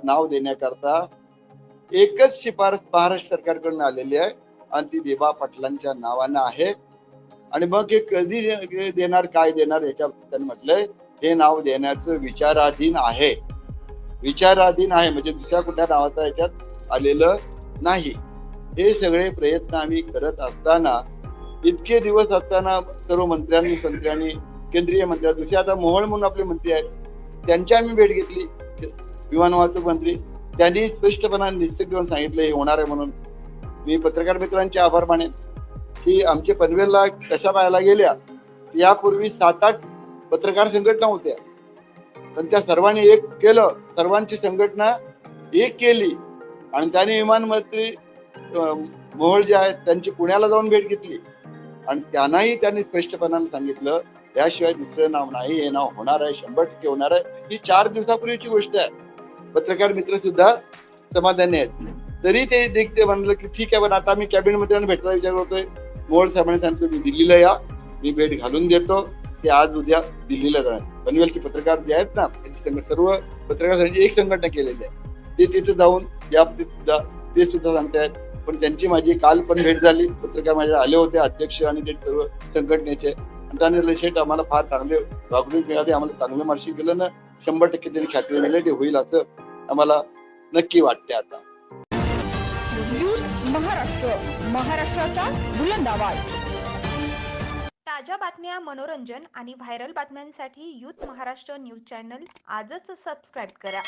नाव देण्याकरता एकच शिफारस महाराष्ट्र सरकारकडून आलेली आहे आणि ती दिबा पाटलांच्या नावानं आहे. आणि मग हे कधी देणार, काय देणार, याच्या त्यांनी म्हटलंय हे नाव देण्याचं विचाराधीन आहे. विचाराधीन आहे म्हणजे दुसऱ्या कुठल्या नावाचा याच्यात आलेलं नाही. हे सगळे प्रयत्न आम्ही करत असताना, इतके दिवस असताना सर्व मंत्र्यांनी केंद्रीय मंत्री, दुसरे आता मोहोळ म्हणून आपले मंत्री आहेत, त्यांची आम्ही भेट घेतली. विमान वाहतूक मंत्री त्यांनी स्पष्टपणाने निश्चित देऊन सांगितलं हे होणार आहे म्हणून. मी पत्रकार मित्रांचे आभार मानेन की आमचे पनवेलला कशा पाहायला गेल्या, यापूर्वी 7-8 पत्रकार संघटना होत्या, पण त्या सर्वांनी एक केलं, सर्वांची संघटना एक केली आणि त्यांनी विमान मंत्री मोहोळ जे आहेत त्यांची पुण्याला जाऊन भेट घेतली आणि त्यांनाही त्यांनी स्पष्टपणाने सांगितलं याशिवाय दुसरं नाव नाही, हे नाव होणार आहे, 100% होणार आहे. ही 4 दिवसापूर्वीची गोष्ट आहे. पत्रकार मित्र सुद्धा समाधानी आहेत. तरी ते देखते म्हणलं की ठीक आहे, पण आता मी कॅबिनेट मंत्र्यांना भेटायला विचार करतोय. मोहोळ साहेबांनी सांगितलं मी दिल्लीला या, मी भेट घालून देतो. ते आज उद्या दिल्लीला जाणार. पनवेलचे पत्रकार जे आहेत ना, त्यांची सर्व पत्रकारांची एक संघटना केलेली आहे, ते तिथे जाऊन याबाबतीत सुद्धा ते सुद्धा सांगतायत. पण त्यांची माझी काल पण भेट झाली. पत्रकार माझे आले होते, अध्यक्ष आणि ते सर्व संघटनेचे. त्यांनी शेठ आम्हाला फार चांगले वागणूक मिळाली, आम्हाला चांगलं मार्गदर्शन केलं ना, 100% त्यांनी खात्री दिली ते होईल असं आम्हाला नक्की वाटते. आता महाराष्ट्र, महाराष्ट्राचा बुलंद आवाज. ताज्या बातम्या, मनोरंजन आणि व्हायरल बातम्यांसाठी यूथ महाराष्ट्र न्यूज चॅनल आजच सबस्क्राईब करा.